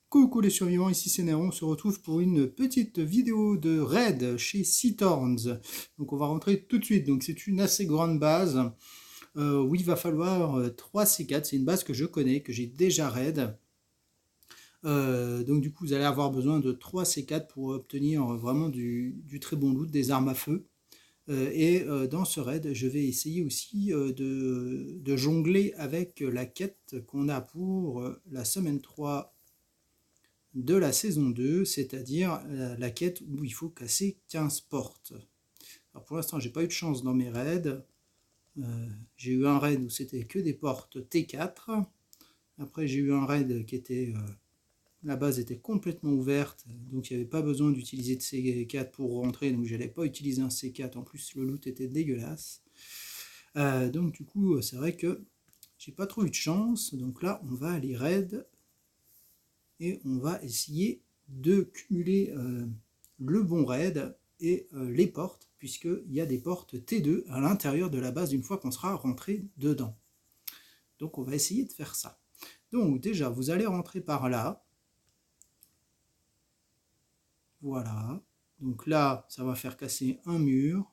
Coucou les survivants, ici c'est Néron, on se retrouve pour une petite vidéo de raid chez Seathorns. Donc on va rentrer tout de suite, donc c'est une assez grande base où il va falloir 3 C4, c'est une base que je connais, que j'ai déjà raid. Donc du coup vous allez avoir besoin de 3 C4 pour obtenir vraiment du très bon loot, des armes à feu. Dans ce raid, je vais essayer aussi de jongler avec la quête qu'on a pour la semaine 3 de la saison 2, c'est-à-dire la quête où il faut casser 15 portes. Alors pour l'instant, j'ai pas eu de chance dans mes raids. J'ai eu un raid où c'était que des portes T4. Après, j'ai eu un raid qui était... la base était complètement ouverte, donc il n'y avait pas besoin d'utiliser de C4 pour rentrer, donc je n'allais pas utiliser un C4. En plus, le loot était dégueulasse. Donc du coup, c'est vrai que j'ai pas trop eu de chance. Donc là, on va aller raid et on va essayer de cumuler le bon raid et les portes, puisqu'il y a des portes T2 à l'intérieur de la base une fois qu'on sera rentré dedans. Donc on va essayer de faire ça. Donc déjà, vous allez rentrer par là. Voilà. Donc là, ça va faire casser un mur.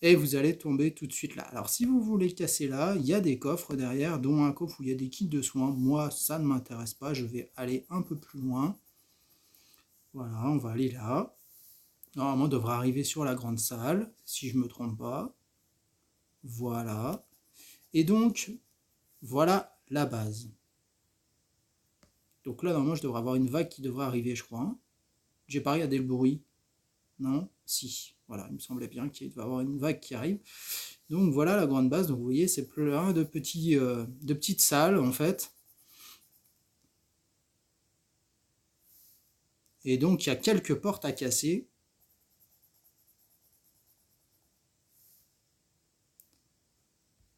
Et vous allez tomber tout de suite là. Alors si vous voulez casser là, il y a des coffres derrière, dont un coffre où il y a des kits de soins. Moi, ça ne m'intéresse pas, je vais aller un peu plus loin. Voilà, on va aller là. Normalement, on devrait arriver sur la grande salle, si je ne me trompe pas. Voilà. Et donc, voilà la base. Donc là, normalement, je devrais avoir une vague qui devrait arriver, je crois. J'ai pas regardé le bruit. Non? Si. Voilà, il me semblait bien qu'il devait y avoir une vague qui arrive. Donc voilà la grande base. Donc vous voyez, c'est plein de petites salles, en fait. Et donc, il y a quelques portes à casser.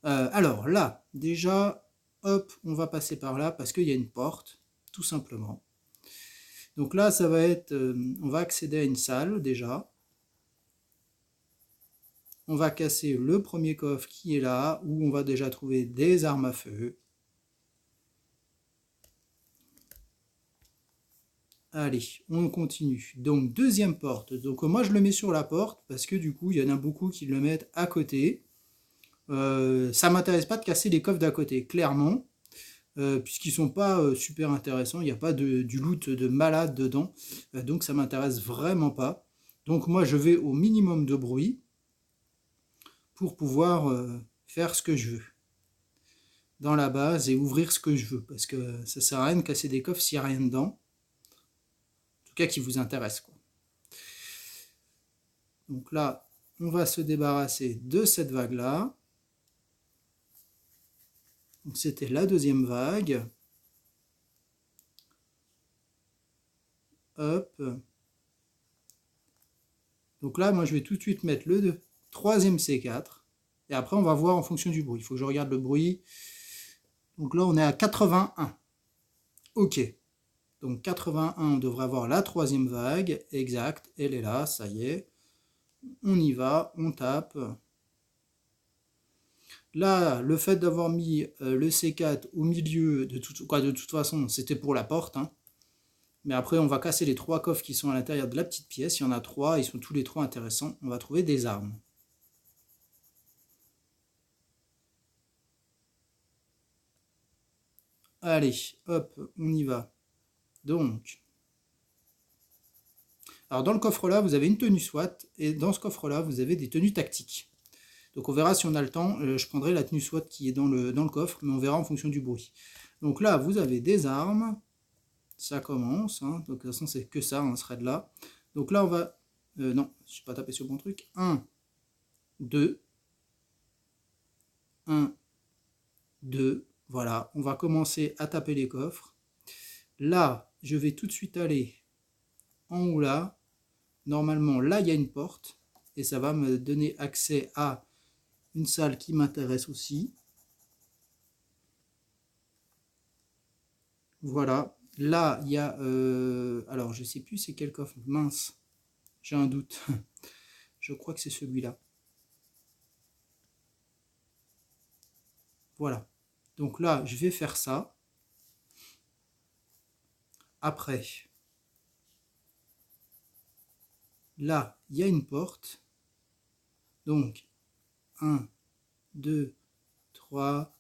Alors là, déjà, hop, on va passer par là parce qu'il y a une porte, tout simplement. Donc là, ça va être, on va accéder à une salle déjà. On va casser le premier coffre qui est là, où on va déjà trouver des armes à feu. Allez, on continue. Donc deuxième porte. Donc moi je le mets sur la porte parce que du coup il y en a beaucoup qui le mettent à côté. Ça m'intéresse pas de casser les coffres d'à côté, clairement. Puisqu'ils sont pas super intéressants, il n'y a pas du loot de malade dedans, donc ça m'intéresse vraiment pas. Donc moi je vais au minimum de bruit pour pouvoir faire ce que je veux dans la base et ouvrir ce que je veux, parce que ça sert à rien de casser des coffres s'il n'y a rien dedans, en tout cas qui vous intéresse, quoi. Donc là, on va se débarrasser de cette vague-là. Donc c'était la deuxième vague. Hop. Donc là, moi, je vais tout de suite mettre le troisième C4. Et après, on va voir en fonction du bruit. Il faut que je regarde le bruit. Donc là, on est à 81. Ok. Donc 81, on devrait avoir la troisième vague. Exact. Elle est là, ça y est. On y va, on tape. Là, le fait d'avoir mis le C4 au milieu, de toute façon, c'était pour la porte, hein. Mais après, on va casser les 3 coffres qui sont à l'intérieur de la petite pièce. Il y en a 3, ils sont tous les 3 intéressants. On va trouver des armes. Allez, hop, on y va. Donc, alors dans le coffre-là, vous avez une tenue SWAT, et dans ce coffre-là, vous avez des tenues tactiques. Donc on verra si on a le temps. Je prendrai la tenue SWAT qui est dans le coffre, mais on verra en fonction du bruit. Donc là, vous avez des armes. Ça commence, hein. Donc de toute façon, c'est que ça, on serait de là. Donc là, on va... non, je n'ai pas tapé sur le bon truc. 1, 2. 1, 2. Voilà, on va commencer à taper les coffres. Là, je vais tout de suite aller en haut là. Normalement, là, il y a une porte. Et ça va me donner accès à une salle qui m'intéresse aussi. Voilà. Là, il y a... alors, je sais plus c'est quel coffre. Mince, j'ai un doute. Je crois que c'est celui-là. Voilà. Donc là, je vais faire ça. Après, là, il y a une porte. Donc, 1, 2, 3,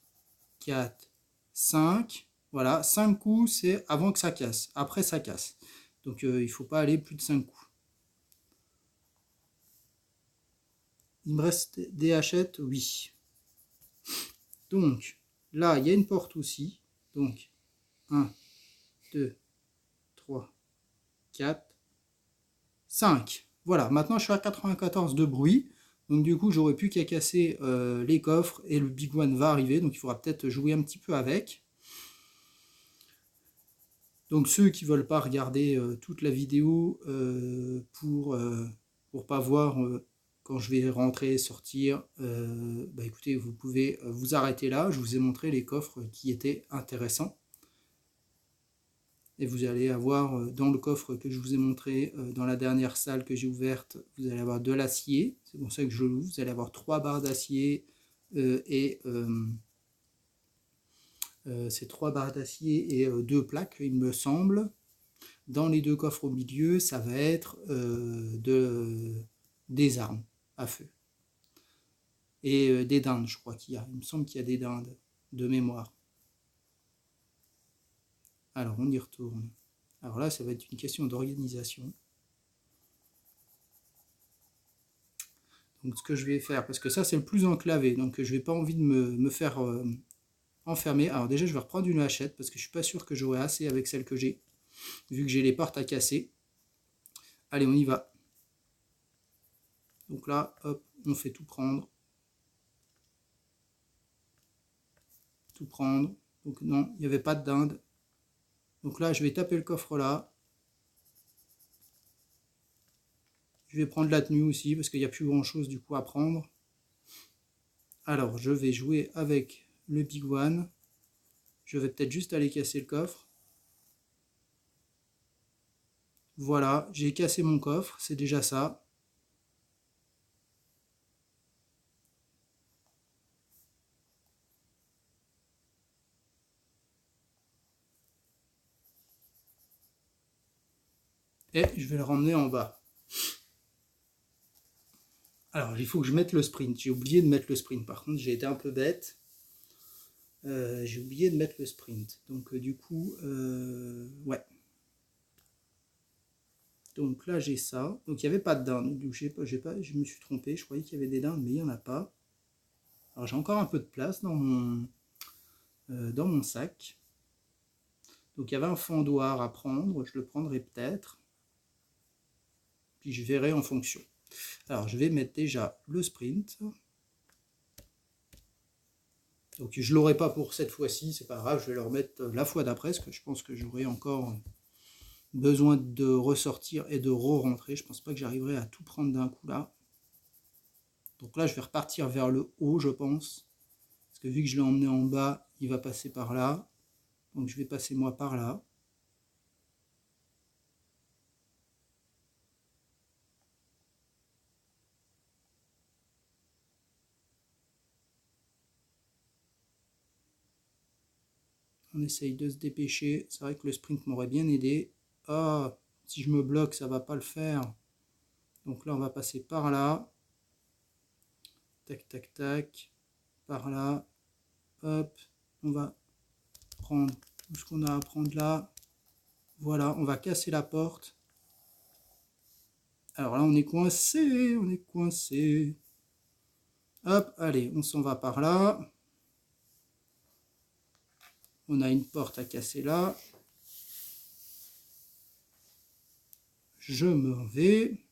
4, 5. Voilà, 5 coups, c'est avant que ça casse. Après, ça casse. Donc, il ne faut pas aller plus de 5 coups. Il me reste des hachettes, oui. Donc, là, il y a une porte aussi. Donc, 1, 2, 3, 4, 5. Voilà, maintenant je suis à 94 de bruit. Donc du coup, j'aurais plus qu'à casser les coffres et le Big One va arriver. Donc il faudra peut-être jouer un petit peu avec. Donc ceux qui veulent pas regarder toute la vidéo pour pas voir quand je vais rentrer et sortir, bah écoutez, vous pouvez vous arrêter là. Je vous ai montré les coffres qui étaient intéressants. Et vous allez avoir dans le coffre que je vous ai montré dans la dernière salle que j'ai ouverte, vous allez avoir de l'acier, c'est pour ça que je l'ouvre, vous allez avoir 3 barres d'acier et ces 3 barres d'acier et 2 plaques, il me semble. Dans les 2 coffres au milieu, ça va être des armes à feu. Et des dindes, je crois qu'il y a. Il me semble qu'il y a des dindes de mémoire. Alors, on y retourne. Alors là, ça va être une question d'organisation. Donc ce que je vais faire, parce que ça c'est le plus enclavé, donc je n'ai pas envie de me faire enfermer. Alors déjà je vais reprendre une hachette, parce que je ne suis pas sûr que j'aurai assez avec celle que j'ai, vu que j'ai les portes à casser. Allez, on y va. Donc là, hop, on fait tout prendre. Tout prendre. Donc non, il n'y avait pas de dinde. Donc là, je vais taper le coffre là. Je vais prendre la tenue aussi, parce qu'il n'y a plus grand chose du coup à prendre. Alors, je vais jouer avec le Big One. Je vais peut-être juste aller casser le coffre. Voilà, j'ai cassé mon coffre, c'est déjà ça. Et je vais le ramener en bas. Alors, il faut que je mette le sprint. J'ai oublié de mettre le sprint. Par contre, j'ai été un peu bête. J'ai oublié de mettre le sprint. Donc, du coup, ouais. Donc là, j'ai ça. Donc, il n'y avait pas de dinde. Donc, je me suis trompé. Je croyais qu'il y avait des dindes, mais il n'y en a pas. Alors, j'ai encore un peu de place dans mon sac. Donc, il y avait un fendoir à prendre. Je le prendrai peut-être. Puis, je verrai en fonction. Alors, je vais mettre déjà le sprint. Donc je ne l'aurai pas pour cette fois-ci, c'est pas grave, je vais le remettre la fois d'après, parce que je pense que j'aurai encore besoin de ressortir et de re-rentrer. Je pense pas que j'arriverai à tout prendre d'un coup là. Donc là, je vais repartir vers le haut, je pense. Parce que vu que je l'ai emmené en bas, il va passer par là. Donc je vais passer moi par là. On essaye de se dépêcher. C'est vrai que le sprint m'aurait bien aidé. Ah, si je me bloque, ça va pas le faire. Donc là, on va passer par là. Tac, tac, tac. Par là. Hop. On va prendre tout ce qu'on a à prendre là. Voilà, on va casser la porte. Alors là, on est coincé, on est coincé. Hop, allez, on s'en va par là. On a une porte à casser là. Je m'en vais.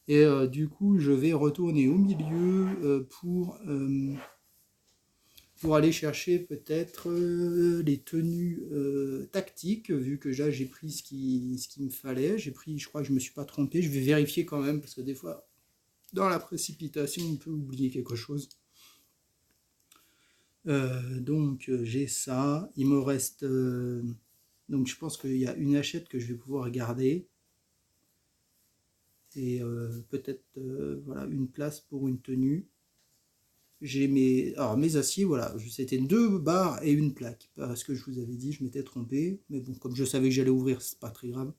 Et du coup, je vais retourner au milieu pour aller chercher peut-être les tenues tactiques, vu que là j'ai pris ce qu'il me fallait. J'ai pris, je crois que je ne me suis pas trompé. Je vais vérifier quand même, parce que des fois, dans la précipitation, on peut oublier quelque chose. Donc j'ai ça. Il me reste Donc je pense qu'il y a une hachette que je vais pouvoir garder. Et peut-être voilà, une place pour une tenue. J'ai mes aciers, voilà, c'était 2 barres et une plaque. Parce que je vous avais dit, je m'étais trompé. Mais bon, comme je savais que j'allais ouvrir, c'est pas très grave.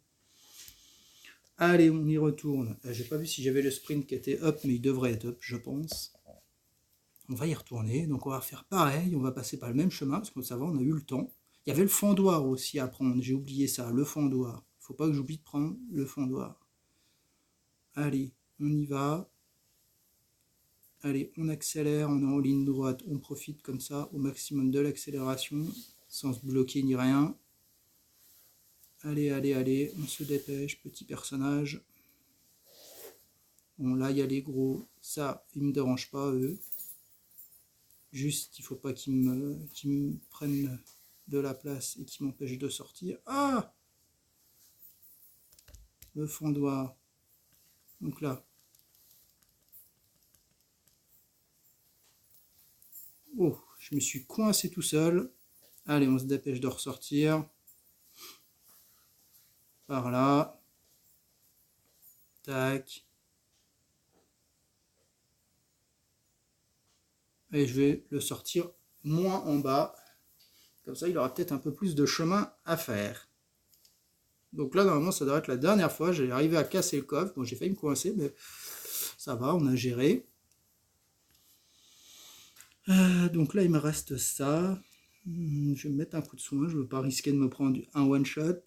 Allez, on y retourne. J'ai pas vu si j'avais le sprint qui était up, mais il devrait être up, je pense. On va y retourner. Donc on va faire pareil. On va passer par le même chemin, parce que ça va, on a eu le temps. Il y avait le fendoir aussi à prendre. J'ai oublié ça, le fendoir. Faut pas que j'oublie de prendre le fendoir. Allez, on y va. Allez, on accélère, on est en ligne droite, on profite comme ça au maximum de l'accélération, sans se bloquer ni rien. Allez, allez, allez, on se dépêche, petit personnage. Bon, là, il y a les gros, ça, ils me dérangent pas, eux. Juste, il faut pas qu'ils me prennent de la place et qu'ils m'empêchent de sortir. Ah! Le fendoir. Donc là. Oh, je me suis coincé tout seul. Allez, on se dépêche de ressortir. Par là. Tac. Et je vais le sortir moins en bas. Comme ça, il aura peut-être un peu plus de chemin à faire. Donc là, normalement, ça devrait être la dernière fois. J'ai arrivé à casser le coffre. Bon, j'ai failli me coincer, mais ça va, on a géré. Donc là, il me reste ça. Je vais me mettre un coup de soin. Je ne veux pas risquer de me prendre un one-shot.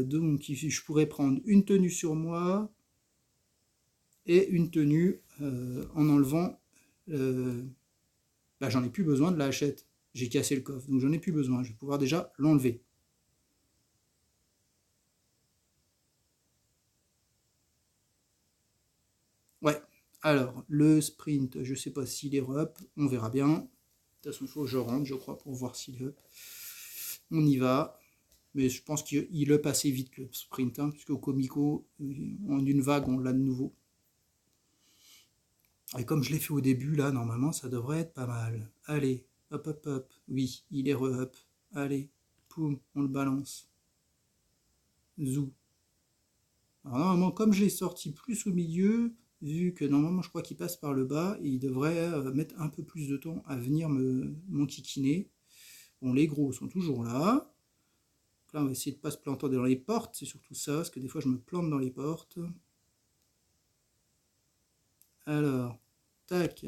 Donc, je pourrais prendre une tenue sur moi et une tenue en enlevant... j'en ai plus besoin de la hachette. J'ai cassé le coffre, donc j'en ai plus besoin. Je vais pouvoir déjà l'enlever. Ouais, alors le sprint, je sais pas s'il est up, on verra bien. De toute façon, il faut que je rentre, je crois, pour voir s'il est up. On y va. Mais je pense qu'il up assez vite le sprint, hein, puisque au Comico, en une vague, on l'a de nouveau. Et comme je l'ai fait au début, là, normalement, ça devrait être pas mal. Allez, hop, hop, hop. Oui, il est re-up. Allez, poum, on le balance. Zou. Alors normalement, comme je l'ai sorti plus au milieu, vu que normalement je crois qu'il passe par le bas, il devrait mettre un peu plus de temps à venir m'enquiquiner. Bon, les gros sont toujours là. Là, on va essayer de ne pas se planter dans les portes, c'est surtout ça, parce que des fois je me plante dans les portes. Alors, tac,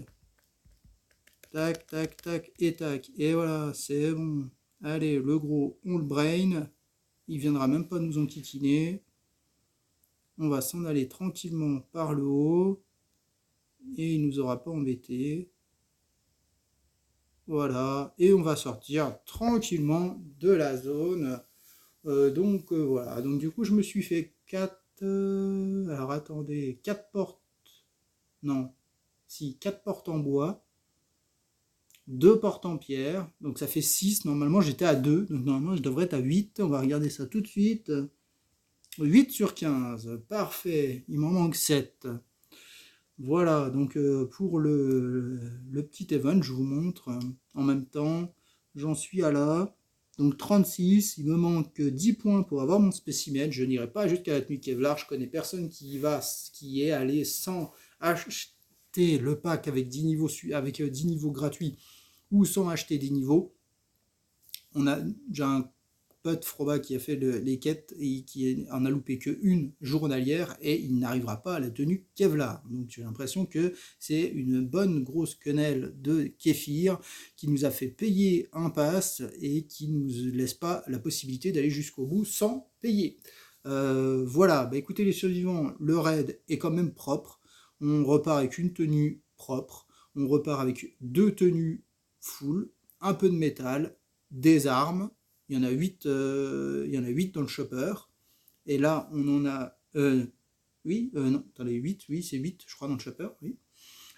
tac, tac, tac, et tac. Et voilà, c'est bon. Allez, le gros, on le brain. Il viendra même pas nous enquiquiner. On va s'en aller tranquillement par le haut. Et il nous aura pas embêté. Voilà, et on va sortir tranquillement de la zone. Voilà, donc du coup je me suis fait 4... alors attendez, 4 portes... Non, si, 4 portes en bois, 2 portes en pierre, donc ça fait 6. Normalement j'étais à 2, donc normalement je devrais être à 8. On va regarder ça tout de suite. 8 sur 15, parfait, il m'en manque 7. Voilà, donc pour le petit event, je vous montre en même temps, j'en suis à là, donc 36, il me manque 10 points pour avoir mon spécimen, je n'irai pas jusqu'à la tenue Kevlar, je connais personne qui est allé sans acheter le pack avec 10 niveaux, avec 10 niveaux gratuits ou sans acheter des niveaux. J'ai un pote Froba qui a fait les quêtes et qui en a loupé qu'une journalière et il n'arrivera pas à la tenue Kevlar. Donc j'ai l'impression que c'est une bonne grosse quenelle de kéfir qui nous a fait payer un pass et qui nous laisse pas la possibilité d'aller jusqu'au bout sans payer. Voilà, écoutez les survivants, le raid est quand même propre. On repart avec une tenue propre, on repart avec 2 tenues full, un peu de métal, des armes. Il y en a 8, il y en a 8 dans le chopper. Et là, on en a... non, attendez, 8, oui, c'est 8, je crois, dans le chopper, oui.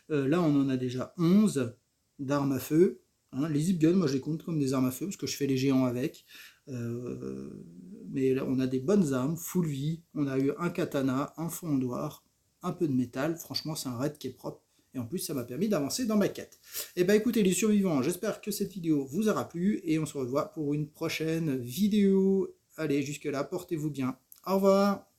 Là, on en a déjà 11 d'armes à feu. Hein. Les zip guns, moi, je les compte comme des armes à feu, parce que je fais les géants avec. Mais là, on a des bonnes armes, full vie. On a eu un katana, un fendoir, un peu de métal. Franchement, c'est un raid qui est propre. Et en plus, ça m'a permis d'avancer dans ma quête. Et écoutez les survivants, j'espère que cette vidéo vous aura plu et on se revoit pour une prochaine vidéo. Allez, jusque-là, portez-vous bien. Au revoir.